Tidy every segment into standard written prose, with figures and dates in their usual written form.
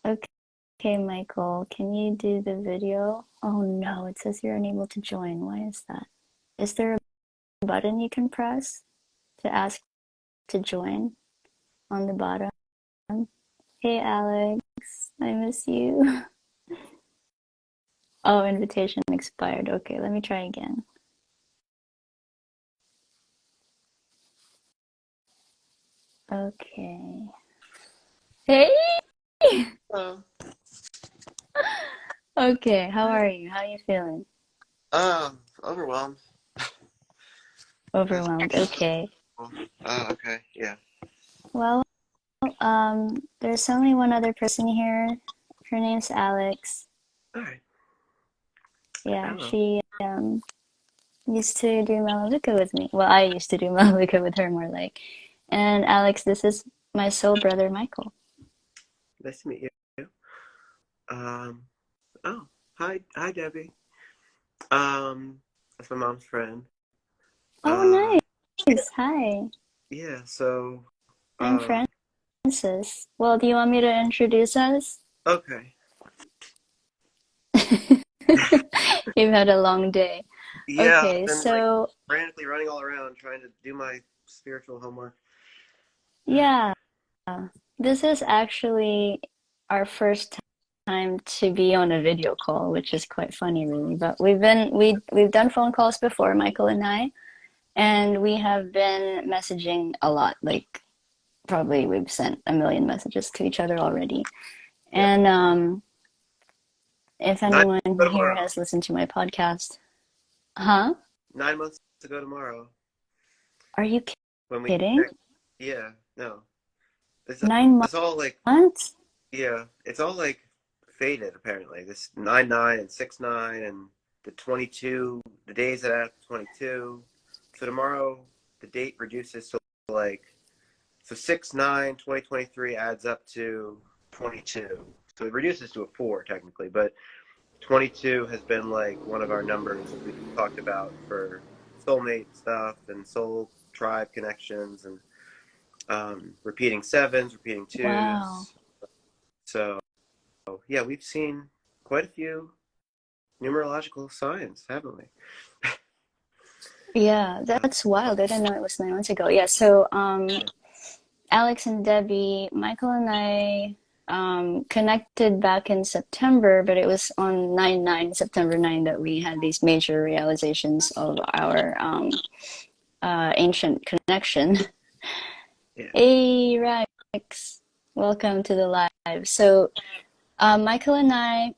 Okay, Michael, can you do the video? Oh no, it says you're unable to join. Why is that? Is there a button you can press to ask to join on the bottom? Hey, Alex, I miss you. Oh, invitation expired. Okay, let me try again. Okay. Hey! Oh, Okay, how are you? How are you feeling? overwhelmed. That's Overwhelmed. Okay. cool. Okay, yeah. Well, there's only one other person here. Her name's Alex. All right. Yeah, Hello. she used to do Malaluka with me. Well, I used to do Malaluka with her more like. And Alex, this is my soul brother, Michael. Nice to meet you. Um, oh, hi, Debbie. That's my mom's friend. Uh, Oh, nice. Hi, yeah. So, I'm um, Francis. Well, do you want me to introduce us? okay. You've had a long day. Yeah, I've Okay, been like so frantically running all around trying to do my spiritual homework. yeah, this is actually our first time to be on a video call, which is quite funny, really. But we've done phone calls before, Michael and I, and we have been messaging a lot. Like probably we've sent a million messages to each other already. Yeah. And if 9 months anyone ago here tomorrow. has listened to my podcast, huh? 9 months ago tomorrow Are you when we kidding? connect. Yeah. No. It's Nine it's all like months? Yeah, it's all like faded apparently. This 9/9 and 6/9 and the 22, the days that add up to 22. So tomorrow the date reduces to like so 6/9 2023 adds up to 22. So it reduces to a 4 technically, but 22 has been like one of our numbers that we've talked about for soulmate stuff and soul tribe connections and repeating sevens, repeating Wow. twos. So yeah, we've seen quite a few numerological signs, haven't we? Yeah, Uh, that's wild. I didn't know it was 9 months ago. Yeah, so Alex and Debbie, Michael and I connected back in September, but it was on 9/9, September 9, that we had these major realizations of our ancient connection. yeah. Hey, Rex, welcome to the live. So, Michael and I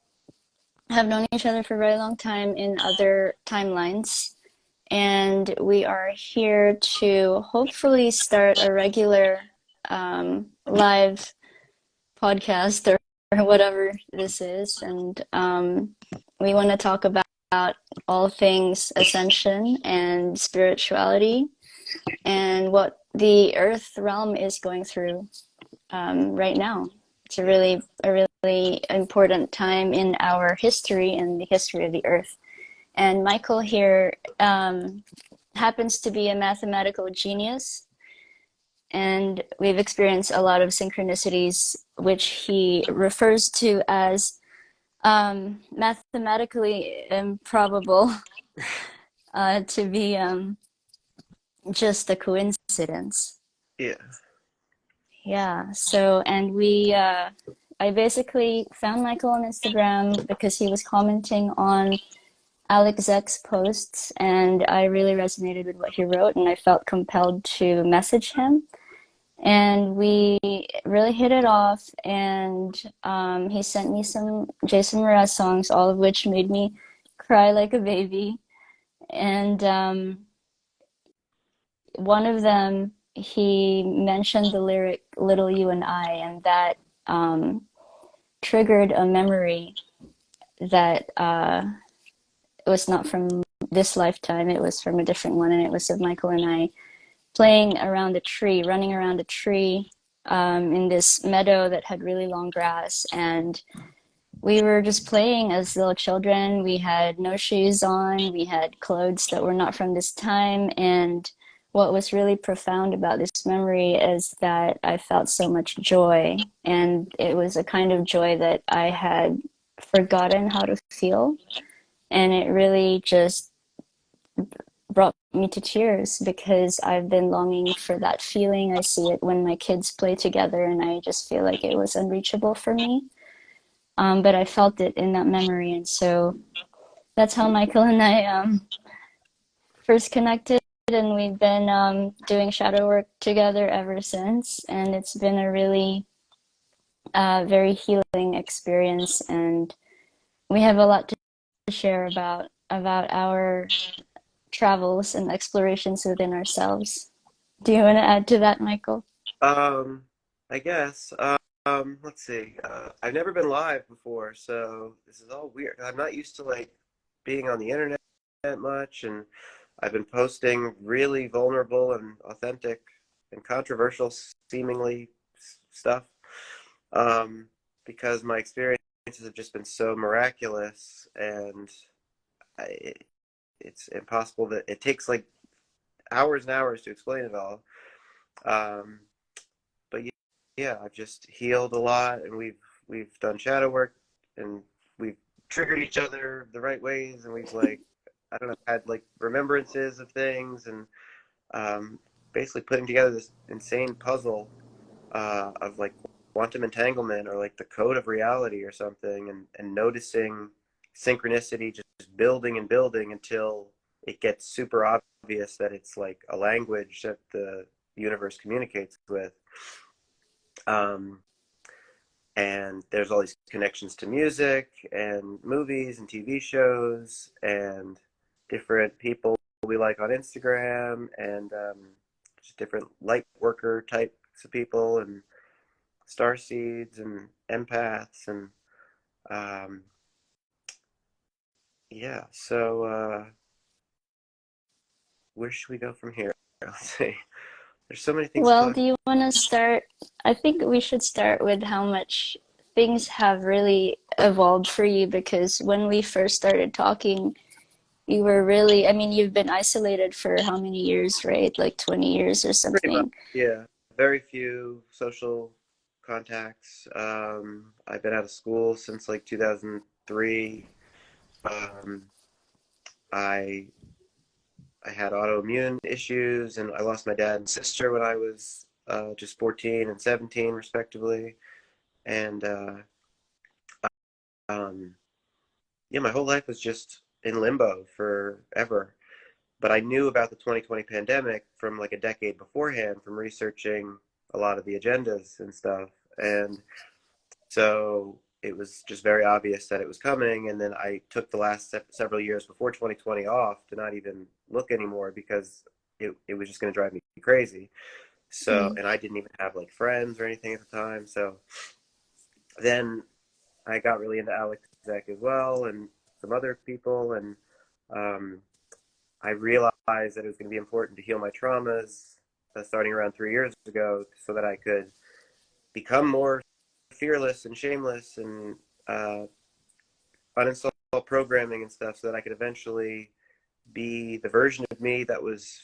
have known each other for a very long time in other timelines, and we are here to hopefully start a regular live podcast or whatever this is. And we want to talk about all things ascension and spirituality and what the earth realm is going through right now. It's Yeah. a really important time in our history and the history of the earth. And Michael here happens to be a mathematical genius, and we've experienced a lot of synchronicities, which he refers to as mathematically improbable to be just a coincidence. Yeah. Yeah, so, and I basically found Michael on Instagram because he was commenting on Alex Zek's posts, and I really resonated with what he wrote, and I felt compelled to message him. And we really hit it off, and he sent me some Jason Mraz songs, all of which made me cry like a baby. And one of them, he mentioned the lyric "Little You and I," and that um, triggered a memory that it was not from this lifetime, it was from a different one, and it was of Michael and I playing around a tree, running around a tree in this meadow that had really long grass. And we were just playing as little children. We had no shoes on, we had clothes that were not from this time, and what was really profound about this memory is that I felt so much joy, and it was a kind of joy that I had forgotten how to feel, and it really just brought me to tears because I've been longing for that feeling. I see it when my kids play together, and I just feel like it was unreachable for me. But I felt it in that memory, and so that's how Michael and I first connected, and we've been doing shadow work together ever since. And it's been a really very healing experience, and we have a lot to share about our travels and explorations within ourselves. Do you want to add to that, Michael? Um, I guess. Let's see. I've never been live before, so this is all weird. I'm not used to like being on the internet much, and I've been posting really vulnerable and authentic and controversial, seemingly stuff, um, because my experiences have just been so miraculous, and I, it's impossible that it takes like hours and hours to explain it all. Um, but yeah, I've just healed a lot, and we've done shadow work, and we've triggered each other the right ways, and we've like I don't know had like remembrances of things, and um, basically putting together this insane puzzle of like quantum entanglement or like the code of reality or something, and noticing synchronicity just building and building until it gets super obvious that it's like a language that the universe communicates with. Um, and there's all these connections to music and movies and TV shows and different people we like on Instagram, and just different light worker types of people, and star seeds and empaths, and um, yeah. So where should we go from here? Let's see. There's so many things to Well, talk. do you want to start? I think we should start with how much things have really evolved for you because when we first started talking, you were really, I mean, you've been isolated for how many years, right? Like 20 years or Pretty much, something. yeah. Very few social contacts. I've been out of school since like 2003. Um, I I had autoimmune issues, and I lost my dad and sister when I was just 14 and 17, respectively. And um, yeah, my whole life was just in limbo forever. But I knew about the 2020 pandemic from like a decade beforehand from researching a lot of the agendas and stuff. And so it was just very obvious that it was coming. And then I took the last several years before 2020 off to not even look anymore because it was just going to drive me crazy. So, Mm. and I didn't even have like friends or anything at the time. So then I got really into Alex Zek as well and some other people. And um, I realized that it was going to be important to heal my traumas starting around 3 years ago so that I could become more fearless and shameless and uh, uninstall programming and stuff so that I could eventually be the version of me that was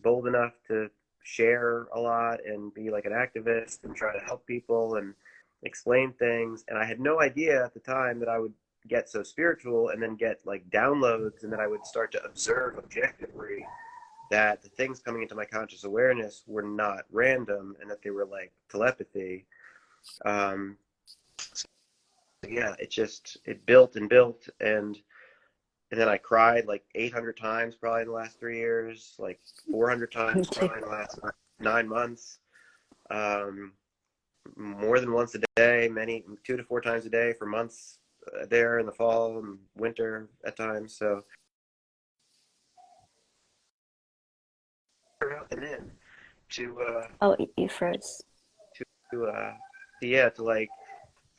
bold enough to share a lot and be like an activist and try to help people and explain things. And I had no idea at the time that I would get so spiritual and then get like downloads, and then I would start to observe objectively that the things coming into my conscious awareness were not random and that they were like telepathy. Um, yeah, it built and built, and then I cried like 800 times probably in the last 3 years, like 400 Me times too. probably in the last 9 months, um, more than once a day, many 2 to 4 times a day for months there in the fall and winter at times. So and in to Oh, you froze. to yeah, to like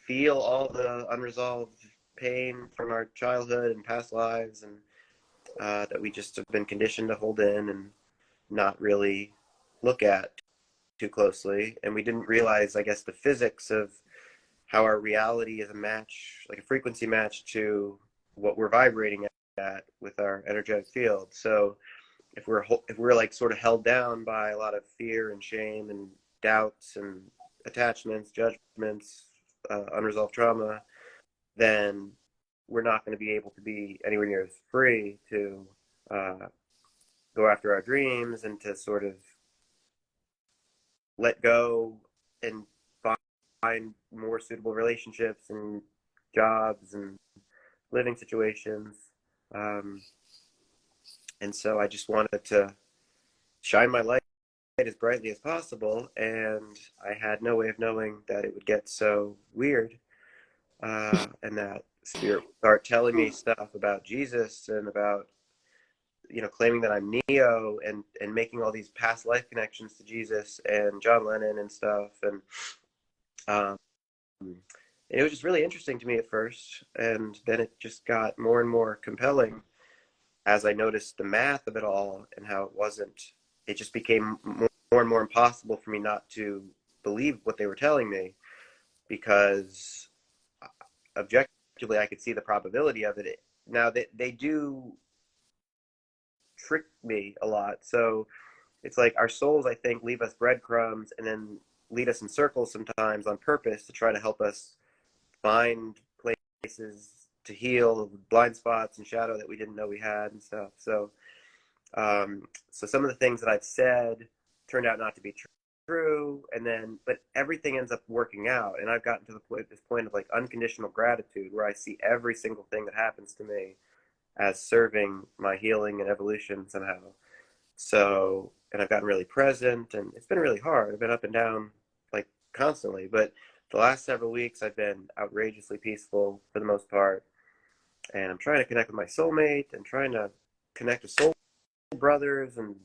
feel all the unresolved pain from our childhood and past lives, and that we just have been conditioned to hold in and not really look at too closely. And we didn't realize, I guess, the physics of how our reality is a match, like a frequency match to what we're vibrating at with our energetic field. So if we're like sort of held down by a lot of fear and shame and doubts and attachments, judgments, unresolved trauma, then we're not going to be able to be anywhere near as free to uh, go after our dreams and to sort of let go and find more suitable relationships and jobs and living situations. Um, and so I just wanted to shine my light as brightly as possible. And I had no way of knowing that it would get so weird, and that spirit would start telling me stuff about Jesus and about, claiming that I'm Neo and making all these past life connections to Jesus and John Lennon and stuff. Um, and it was just really interesting to me at first. And then it just got more and more compelling as I noticed the math of it all and how it just became more and more impossible for me not to believe what they were telling me, because objectively I could see the probability of it. Now they do trick me a lot. So it's like our souls, I think, leave us breadcrumbs and then lead us in circles sometimes on purpose to try to help us find places to heal blind spots and shadow that we didn't know we had and stuff. So some of the things that I've said turned out not to be true, but everything ends up working out, and I've gotten to this point of like unconditional gratitude, where I see every single thing that happens to me as serving my healing and evolution somehow. So, and I've gotten really present, and it's been really hard. I've been up and down like constantly, but the last several weeks I've been outrageously peaceful for the most part, and I'm trying to connect with my soulmate and trying to connect with soul brothers and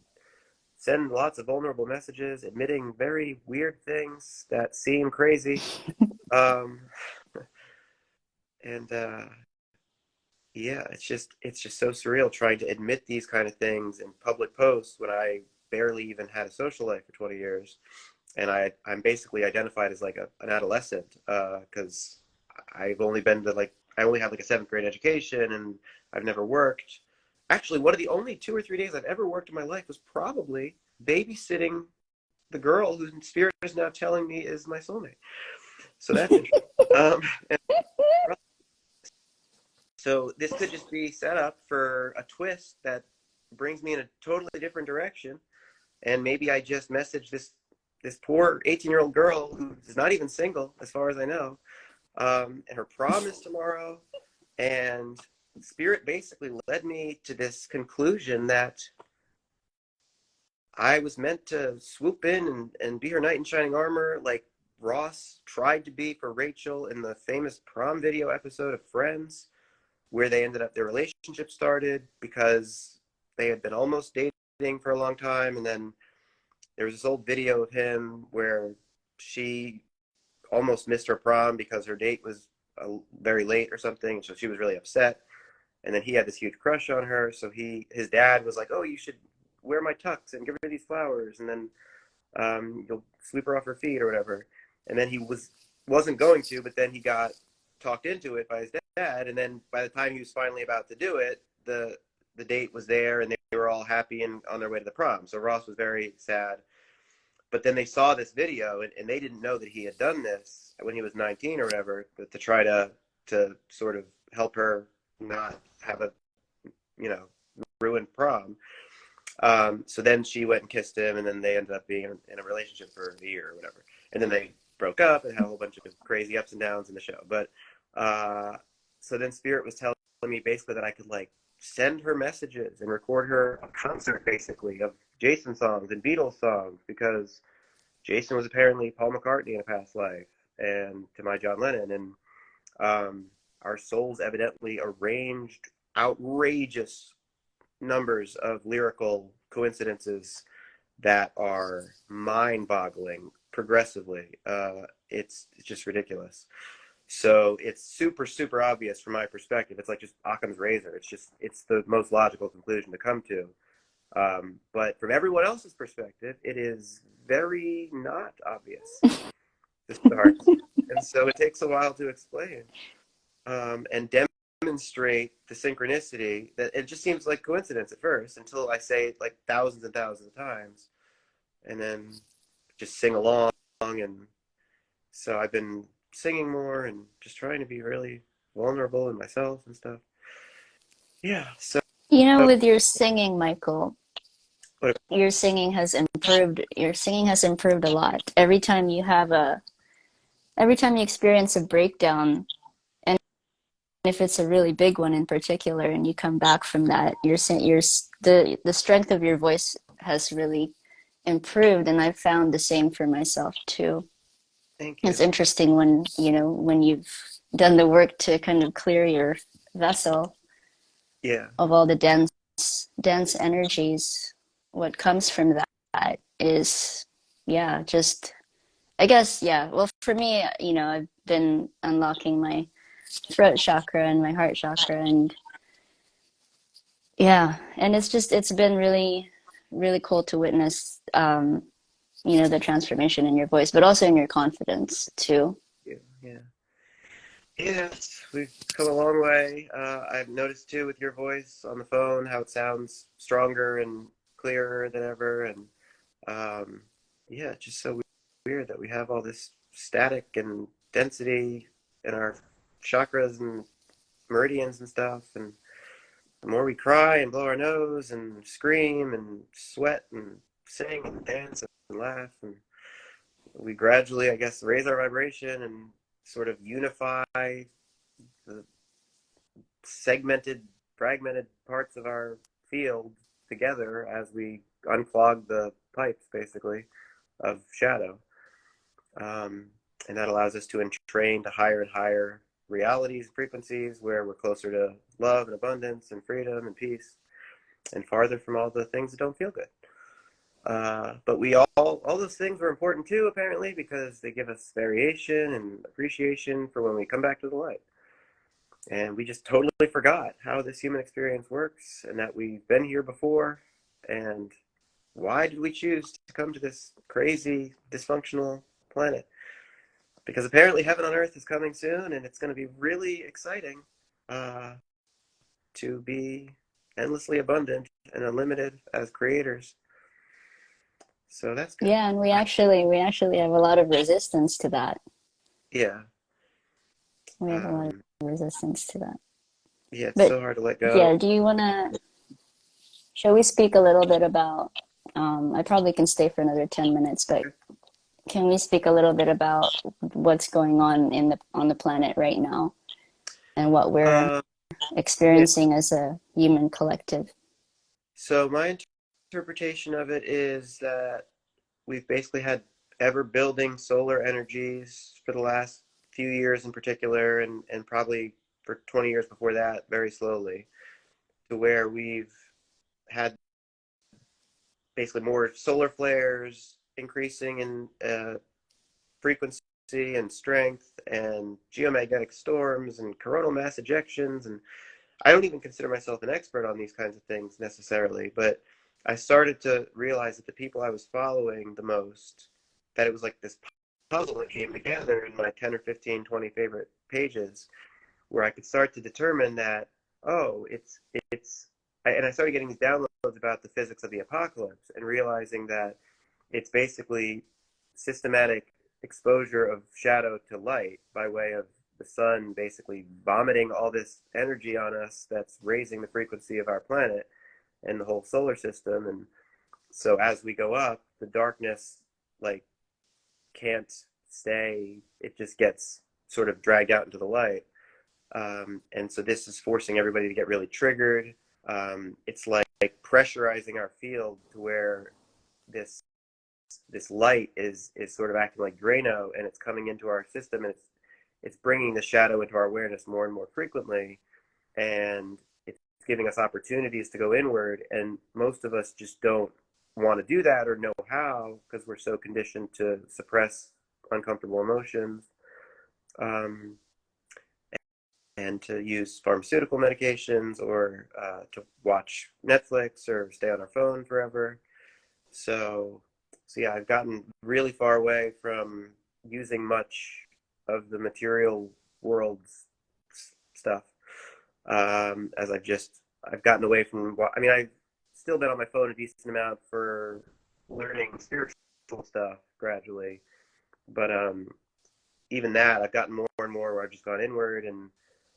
send lots of vulnerable messages, admitting very weird things that seem crazy. Um, and yeah, it's just so surreal trying to admit these kind of things in public posts when I barely even had a social life for 20 years. And I'm basically identified as like an adolescent, because I've only been to I only had like a seventh grade education, and I've never worked. Actually, one of the only 2 or 3 days I've ever worked in my life was probably babysitting the girl whose spirit is now telling me is my soulmate. So that's interesting. And so this could just be set up for a twist that brings me in a totally different direction. And maybe I just message this poor 18-year-old girl who is not even single, as far as I know, and her prom is tomorrow. And Spirit basically led me to this conclusion that I was meant to swoop in and be her knight in shining armor, like Ross tried to be for Rachel in the famous prom video episode of Friends, where their relationship started because they had been almost dating for a long time. And then there was this old video of him where she almost missed her prom because her date was very late or something. So she was really upset. And then he had this huge crush on her. So his dad was like, "Oh, you should wear my tux and give her these flowers. And then you'll sweep her off her feet or whatever." And then he wasn't going to, but then he got talked into it by his dad. And then by the time he was finally about to do it, the date was there and they were all happy and on their way to the prom. So Ross was very sad. But then they saw this video and they didn't know that he had done this when he was 19 or whatever, but to try to sort of help her not have a, ruined prom. So then she went and kissed him, and then they ended up being in a relationship for a year or whatever. And then they broke up and had a whole bunch of crazy ups and downs in the show. But so then Spirit was telling me basically that I could like send her messages and record her a concert basically of Jason songs and Beatles songs, because Jason was apparently Paul McCartney in a past life, and to my John Lennon. And our souls evidently arranged outrageous numbers of lyrical coincidences that are mind-boggling progressively. It's just ridiculous. So it's super, super obvious from my perspective. It's like just Occam's razor. It's the most logical conclusion to come to. But from everyone else's perspective, it is very not obvious to start. And so it takes a while to explain. And demonstrate the synchronicity that it just seems like coincidence at first until I say it like thousands and thousands of times and then just sing along. And so I've been singing more and just trying to be really vulnerable in myself and stuff. Yeah. So You know, with your singing, Michael, what, your singing has improved. Your singing has improved a lot. Every time you experience a breakdown, and if it's a really big one in particular, and you come back from that, the strength of your voice has really improved, and I've found the same for myself too. thank It's you. interesting when, when you've done the work to kind of clear your vessel Yeah. of all the dense energies. What comes from that is, yeah, just, I guess, yeah. Well, for me, I've been unlocking my throat chakra and my heart chakra, and yeah, and it's been really, really cool to witness, the transformation in your voice, but also in your confidence too. Yeah. Yeah. Yes, we've come a long way. I've noticed too with your voice on the phone how it sounds stronger and clearer than ever. And yeah, it's just so weird that we have all this static and density in our chakras and meridians and stuff. And the more we cry and blow our nose and scream and sweat and sing and dance and laugh, and we gradually, I guess, raise our vibration and sort of unify the segmented, fragmented parts of our field together as we unclog the pipes, basically, of shadow. Um, and that allows us to entrain to higher and higher realities, frequencies, where we're closer to love and abundance and freedom and peace, and farther from all the things that don't feel good. But all those things were important too, apparently, because they give us variation and appreciation for when we come back to the light. And we just totally forgot how this human experience works and that we've been here before. And why did we choose to come to this crazy, dysfunctional planet? Because apparently heaven on earth is coming soon, and it's going to be really exciting uh, to be endlessly abundant and unlimited as creators. So that's good. Yeah, and we actually have a lot of resistance to that. Yeah. We have a lot of Um, resistance to that. yeah, it's But so hard to let go. yeah, do you want to, shall we speak a little bit about, I probably can stay for another 10 minutes, but can we speak a little bit about what's going on on the planet right now and what we're Uh, yeah. experiencing as a human collective? So my interpretation of it is that we've basically had ever building solar energies for the last few years in particular, and probably for 20 years before that, very slowly, to where we've had basically more solar flares increasing in frequency and strength and geomagnetic storms and coronal mass ejections. And I don't even consider myself an expert on these kinds of things necessarily, but I started to realize that the people I was following the most, that it was like this puzzle that came together in my 10 or 15, 20 favorite pages, where I could start to determine that, oh, and I started getting these downloads about the physics of the apocalypse and realizing that it's basically systematic exposure of shadow to light by way of the sun basically vomiting all this energy on us that's raising the frequency of our planet and the whole solar system. And so as we go up, the darkness like can't stay, it just gets sort of dragged out into the light. And so this is forcing everybody to get really triggered. It's like pressurizing our field to where this light is sort of acting like Drano, and it's coming into our system, and it's bringing the shadow into our awareness more and more frequently, and it's giving us opportunities to go inward. And most of us just don't want to do that or know how because we're so conditioned to suppress uncomfortable emotions. Um, and to use pharmaceutical medications or to watch Netflix or stay on our phone forever. So, so yeah, I've gotten really far away from using much of the material world's stuff. as I've gotten away from, I mean, I've still been on my phone a decent amount for learning spiritual stuff gradually, but even that, I've gotten more and more where I've just gone inward and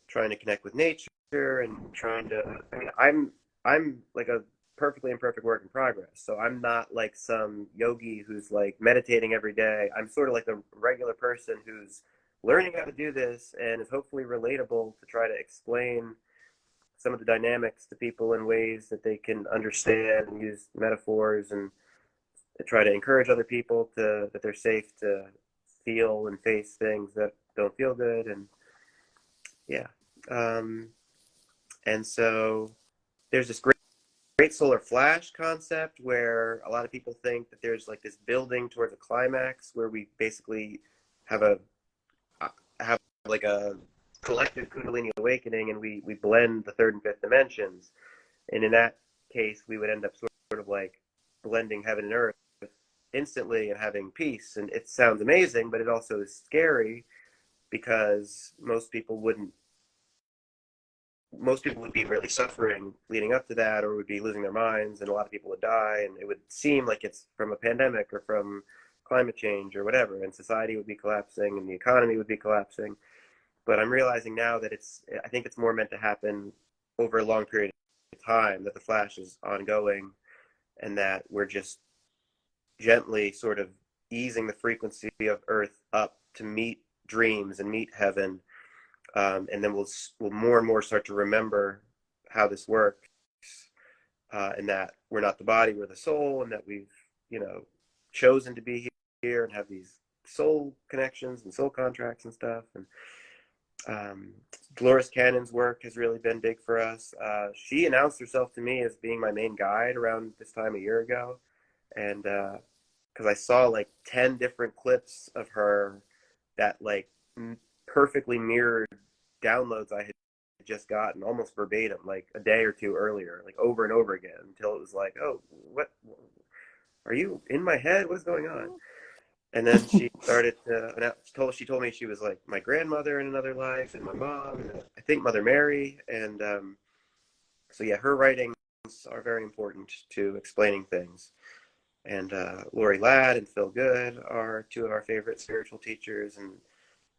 trying to connect with nature and trying to, I mean, I'm like a perfectly imperfect work in progress. So I'm not like some yogi who's like meditating every day. I'm sort of like a regular person who's learning how to do this and is hopefully relatable to try to explain some of the dynamics to people in ways that they can understand and use metaphors and to try to encourage other people to that they're safe to feel and face things that don't feel good. And yeah, um, and so there's this great solar flash concept where a lot of people think that there's like this building towards a climax where we basically have a have like a collective kundalini awakening and we blend the third and fifth dimensions, and in that case we would end up sort of like blending heaven and earth instantly and having peace. And it sounds amazing, but it also is scary because most people would be really suffering leading up to that, or would be losing their minds, and a lot of people would die, and it would seem like it's from a pandemic or from climate change or whatever, and society would be collapsing and the economy would be collapsing. But I'm realizing now that I think it's more meant to happen over a long period of time, that the flash is ongoing, and that we're just gently sort of easing the frequency of Earth up to meet dreams and meet heaven. And then we'll more and more start to remember how this works, and that we're not the body, we're the soul, and that we've chosen to be here and have these soul connections and soul contracts and stuff. And Dolores Cannon's work has really been big for us. She announced herself to me as being my main guide around this time a year ago, and because I saw like 10 different clips of her that like perfectly mirrored downloads I had just gotten almost verbatim, like a day or two earlier, like over and over again, until it was like, oh, what are you in my head? What's going on? And then she started to, she told me she was like my grandmother in another life and my mom, and I think Mother Mary. And so yeah, her writings are very important to explaining things. And Lori Ladd and Phil Good are two of our favorite spiritual teachers. And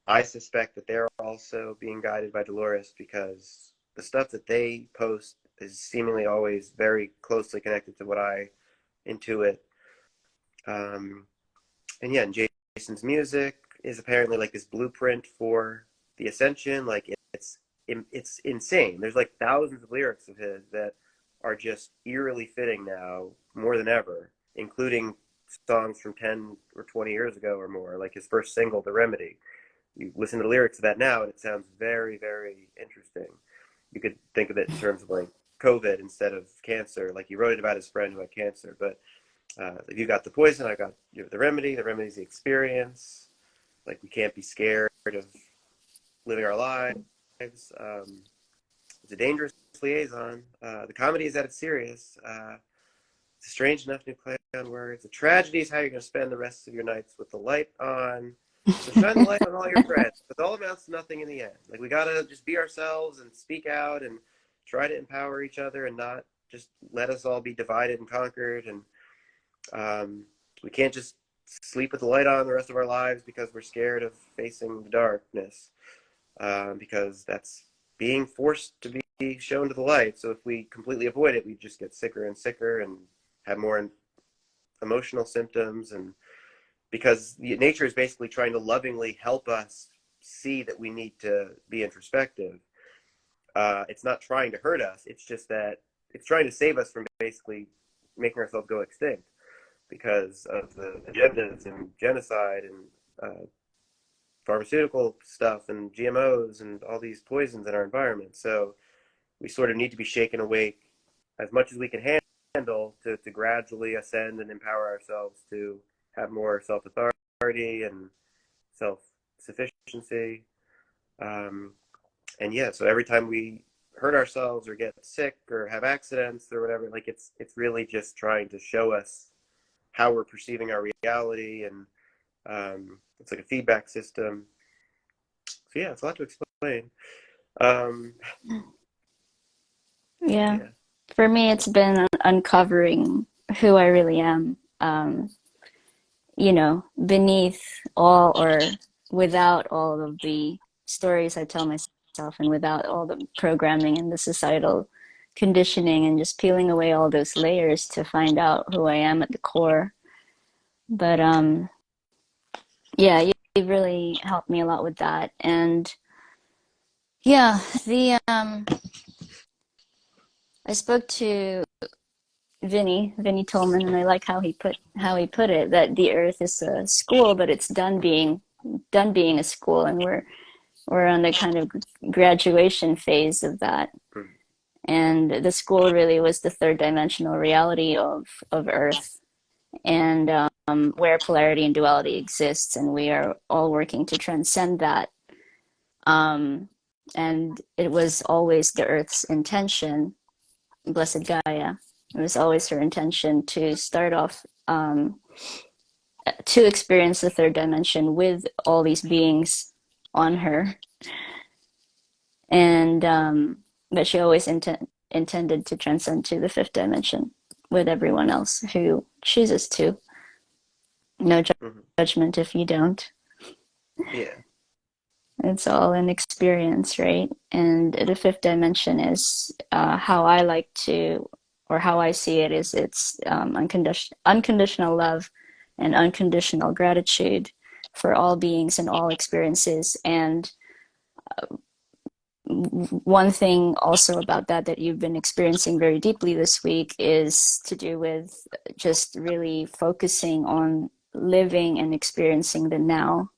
I suspect that they're also being guided by Dolores because the stuff that they post is seemingly always very closely connected to what I intuit. And yeah, and Jason's music is apparently like this blueprint for the ascension. Like it's insane. There's like thousands of lyrics of his that are just eerily fitting now more than ever, including songs from 10 or 20 years ago or more, like his first single, The Remedy. You listen to the lyrics of that now and it sounds very, very interesting. You could think of it in terms of like COVID instead of cancer. Like he wrote it about his friend who had cancer, but if you got the poison, I got the remedy. The remedy is the experience. Like we can't be scared of living our lives. It's a dangerous liaison. The comedy is at its serious. It's a strange enough new play on words. The tragedy is how you're going to spend the rest of your nights with the light on. So shine the light on all your friends. But it all amounts to nothing in the end. Like we got to just be ourselves and speak out and try to empower each other and not just let us all be divided and conquered. And we can't just sleep with the light on the rest of our lives because we're scared of facing the darkness, because that's being forced to be shown to the light. So if we completely avoid it, we just get sicker and sicker and have more emotional symptoms. And because nature is basically trying to lovingly help us see that we need to be introspective. It's not trying to hurt us. It's just that it's trying to save us from basically making ourselves go extinct because of the agendas and genocide and pharmaceutical stuff and GMOs and all these poisons in our environment. So we sort of need to be shaken awake as much as we can handle to gradually ascend and empower ourselves to have more self-authority and self-sufficiency. And yeah, so every time we hurt ourselves or get sick or have accidents or whatever, like it's really just trying to show us how we're perceiving our reality. And it's like a feedback system. So yeah, it's a lot to explain. Um, Yeah. Yeah. For me, it's been uncovering who I really am. Beneath all or without all of the stories I tell myself and without all the programming and the societal conditioning and just peeling away all those layers to find out who I am at the core. But yeah, you've really helped me a lot with that. And yeah, the I spoke to Vinny Tolman, and I like how he put it that the Earth is a school, but it's done being a school, and we're on the kind of graduation phase of that. Mm. And the school really was the third dimensional reality of Earth, and where polarity and duality exists, and we are all working to transcend that. Um, and it was always the Earth's intention, Blessed Gaia. It was always her intention to start off to experience the third dimension with all these beings on her, and but she always intended to transcend to the fifth dimension with everyone else who chooses to. No Hmm. judgment if you don't. Yeah. It's all an experience, right? And the fifth dimension is how I like to, or how I see it, is it's unconditional love and unconditional gratitude for all beings and all experiences. And one thing also about that you've been experiencing very deeply this week is to do with just really focusing on living and experiencing the now,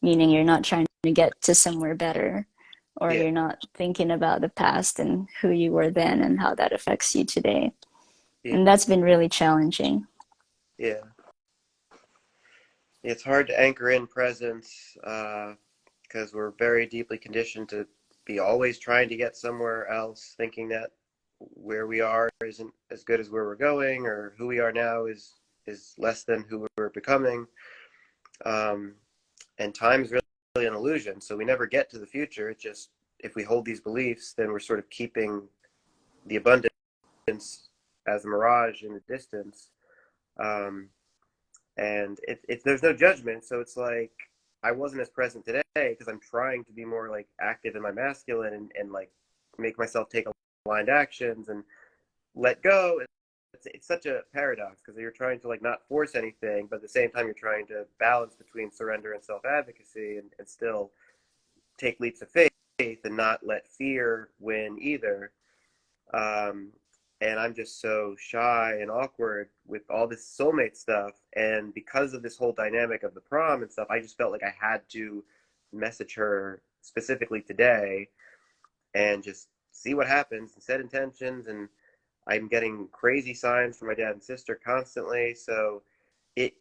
meaning you're not trying to get to somewhere better, or Yeah. you're not thinking about the past and who you were then and how that affects you today. Yeah. And that's been really challenging. Yeah. It's hard to anchor in presence because we're very deeply conditioned to be always trying to get somewhere else, thinking that where we are isn't as good as where we're going, or who we are now is less than who we're becoming. Um, and time is really an illusion, so we never get to the future. It just, if we hold these beliefs, then we're sort of keeping the abundance as a mirage in the distance. Um, and there's no judgment, so it's like I wasn't as present today because I'm trying to be more like active in my masculine, and like make myself take aligned actions and let go. It's such a paradox because you're trying to like not force anything, but at the same time you're trying to balance between surrender and self-advocacy, and still take leaps of faith and not let fear win either. um, and I'm just so shy and awkward with all this soulmate stuff. And because of this whole dynamic of the prom and stuff, I just felt like I had to message her specifically today and just see what happens and set intentions. And I'm getting crazy signs from my dad and sister constantly. So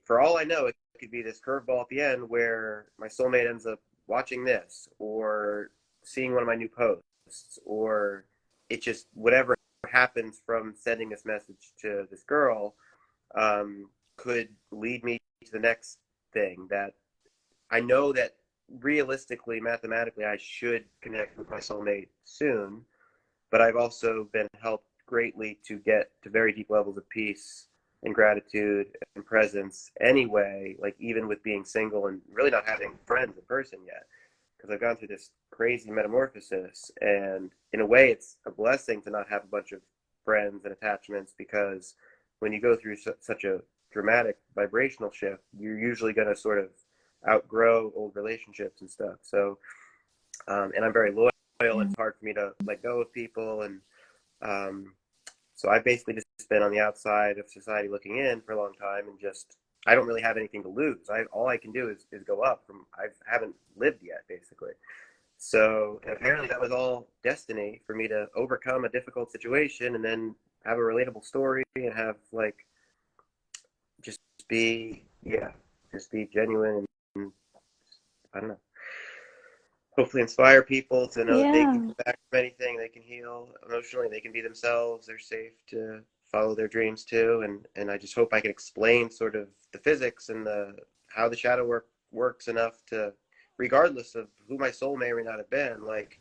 for all I know, it could be this curveball at the end where my soulmate ends up watching this or seeing one of my new posts, or it just whatever happens from sending this message to this girl could lead me to the next thing that I know that realistically, mathematically, I should connect with my soulmate soon. But I've also been helped greatly to get to very deep levels of peace and gratitude and presence anyway, like even with being single and really not having friends in person yet, because I've gone through this crazy metamorphosis. And in a way, it's a blessing to not have a bunch of friends and attachments, because when you go through such a dramatic vibrational shift, you're usually going to sort of outgrow old relationships and stuff. So, and I'm very loyal, and it's hard for me to let go of people. And um, so I've basically just been on the outside of society looking in for a long time, and just I don't really have anything to lose. All I can do is go up from. I haven't lived yet, basically. So apparently that was all destiny for me to overcome a difficult situation and then have a relatable story and have like just be yeah, just be genuine, and I don't know, hopefully inspire people to know that they can Yeah. come back from anything, they can heal emotionally, they can be themselves, they're safe to follow their dreams too. And I just hope I can explain sort of the physics and the how the shadow work works enough to, regardless of who my soul may or may not have been, like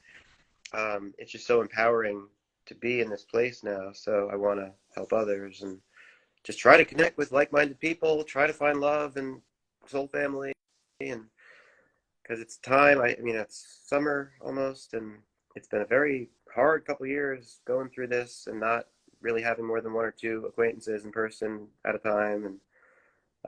it's just so empowering to be in this place now. So I want to help others and just try to connect with like-minded people, try to find love and soul family, and because it's time. I mean, it's summer almost, and it's been a very hard couple of years going through this and not really having more than one or two acquaintances in person at a time,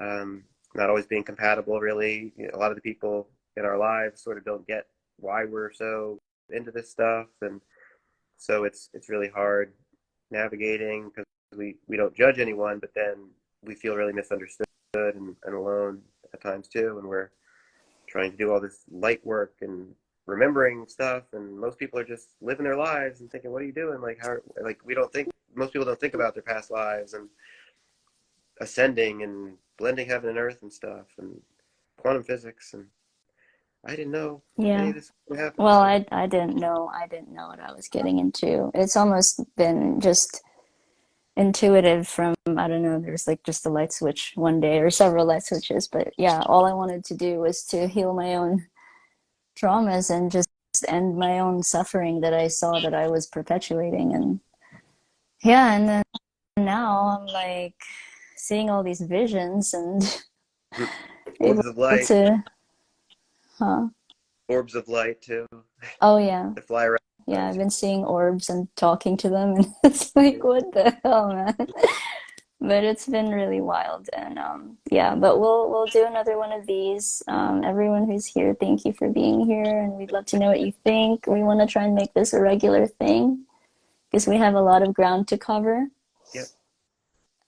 and not always being compatible. Really, you know, a lot of the people in our lives sort of don't get why we're so into this stuff, and so it's really hard navigating because we don't judge anyone, but then we feel really misunderstood and alone at times too, and we're trying to do all this light work and remembering stuff, and most people are just living their lives and thinking, what are you doing? Like, how, like, we don't think, most people don't think about their past lives and ascending and blending heaven and earth and stuff and quantum physics, and I didn't know any Yeah. of this would happen. Well, So I didn't know what I was getting into. It's almost been just intuitive from, I don't know, there's like just a light switch one day or several light switches, but yeah, all I wanted to do was to heal my own traumas and just end my own suffering that I saw that I was perpetuating. And yeah, and then now I'm like seeing all these visions and able orbs of light, to, huh? orbs of light too, Oh yeah. that fly around Yeah, I've us. been seeing orbs and talking to them, and it's like, what the hell, man? But it's been really wild, and yeah. But we'll do another one of these. Everyone who's here, thank you for being here, and we'd love to know what you think. We want to try and make this a regular thing because we have a lot of ground to cover. Yep.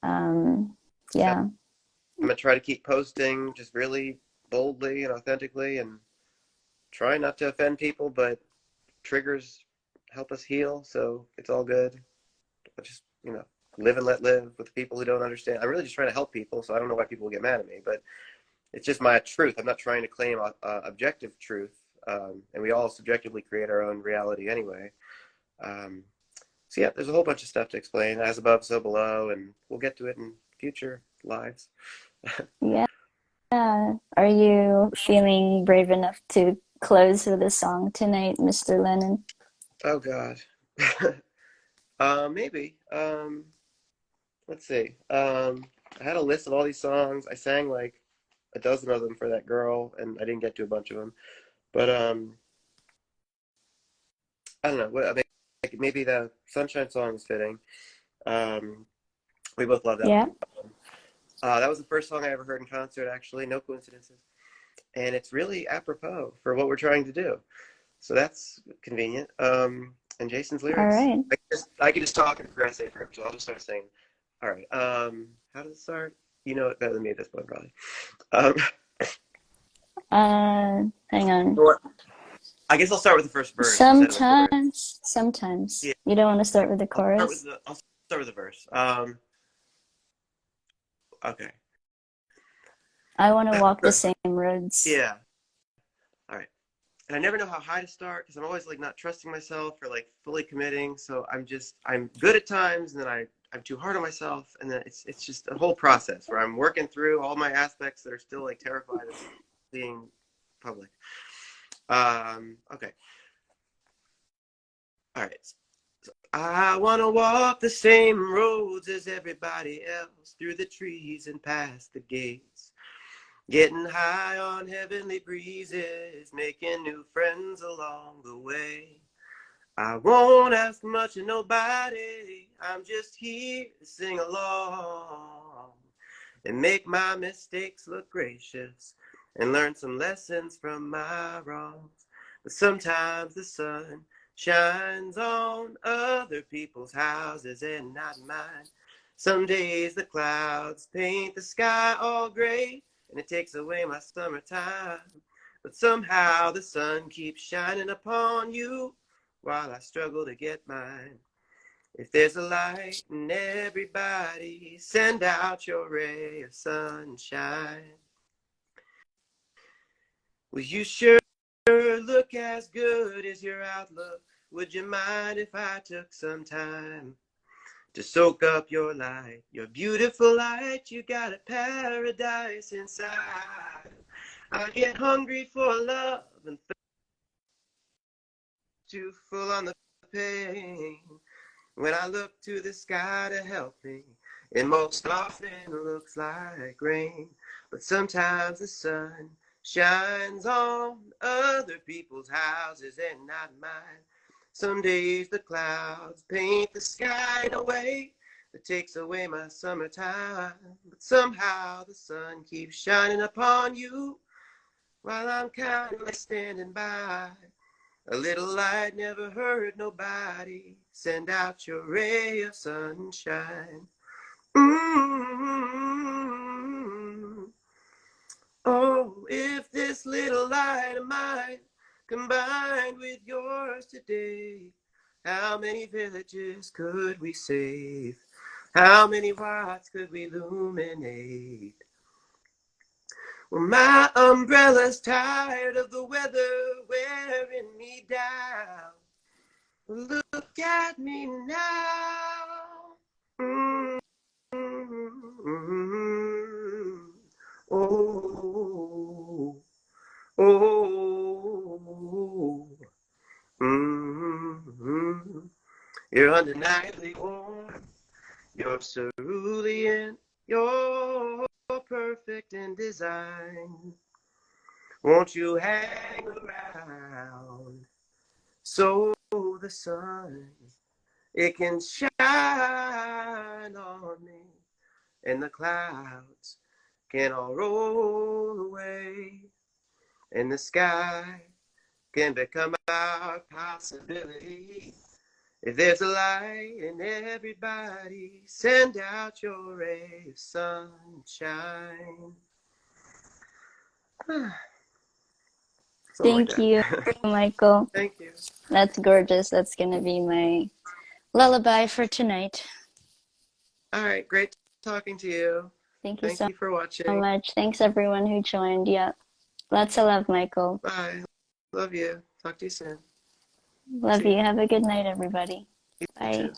Um, So yeah, I'm gonna try to keep posting just really boldly and authentically, and try not to offend people, but triggers help us heal, so it's all good. I just, you know, live and let live with the people who don't understand. I'm really just trying to help people, so I don't know why people get mad at me, but it's just my truth. I'm not trying to claim objective truth, and we all subjectively create our own reality anyway. Um, so yeah, there's a whole bunch of stuff to explain, as above, so below, and we'll get to it in future lives. yeah. Are you feeling brave enough to close with a song tonight, Mr. Lennon? Oh God. Maybe. Let's see. I had a list of all these songs. I sang like a dozen of them for that girl, and I didn't get to a bunch of them. But I don't know. Maybe the Sunshine song is fitting. Um, we both love that Yeah. one. That was the first song I ever heard in concert, actually. No coincidences. And it's really apropos for what we're trying to do. So that's convenient. And Jason's All lyrics. right. I could just talk and progress it, so I'll just start singing. All right. How does it start? You know it better than me at this point, probably. Um, Hang on. or I guess I'll start with the first verse instead of the chorus. Sometimes Yeah, you don't want to start with the I'll chorus. start with the verse. Okay. I want to walk the same roads. Yeah. All right. And I never know how high to start because I'm always like not trusting myself or like fully committing. So I'm good at times, and then I'm too hard on myself, and then it's just a whole process where I'm working through all my aspects that are still like terrified of being public. Okay. All right. So, I want to walk the same roads as everybody else, through the trees and past the gates. Getting high on heavenly breezes, making new friends along the way. I won't ask much of nobody, I'm just here to sing along and make my mistakes look gracious and learn some lessons from my wrongs. But sometimes the sun shines on other people's houses and not mine. Some days the clouds paint the sky all gray, and it takes away my summertime. But somehow the sun keeps shining upon you while I struggle to get mine. If there's a light in everybody, send out your ray of sunshine. Well, you sure look as good as your outlook. Would you mind if I took some time to soak up your light, your beautiful light? You got a paradise inside. I get hungry for love and too full on the pain. When I look to the sky to help me, it most often looks like rain. But sometimes the sun shines on other people's houses and not mine. Some days the clouds paint the sky in a way that takes away my summertime. But somehow the sun keeps shining upon you while I'm kindly standing by. A little light never hurt nobody. Send out your ray of sunshine. Mm-hmm. Oh, if this little light of mine combined with yours today, how many villages could we save? How many watts could we illuminate? Well, my umbrella's tired of the weather wearing me down. Look at me now. Mm-hmm. Oh, oh, mm-hmm. You're undeniably warm. You're cerulean. You're perfect in design. Won't you hang around so the sun, it can shine on me and the clouds can all roll away and the sky can become our possibility. If there's a light in everybody, send out your ray of sunshine. Something like Thank you, that. Michael. Thank you. That's gorgeous. That's going to be my lullaby for tonight. All right, great talking to you. Thank you Thank so you for watching. much. Thanks, everyone who joined. Yeah. Lots of love, Michael. Bye. Love you. Talk to you soon. Love See you. you. Have a good night, everybody. You Bye. too.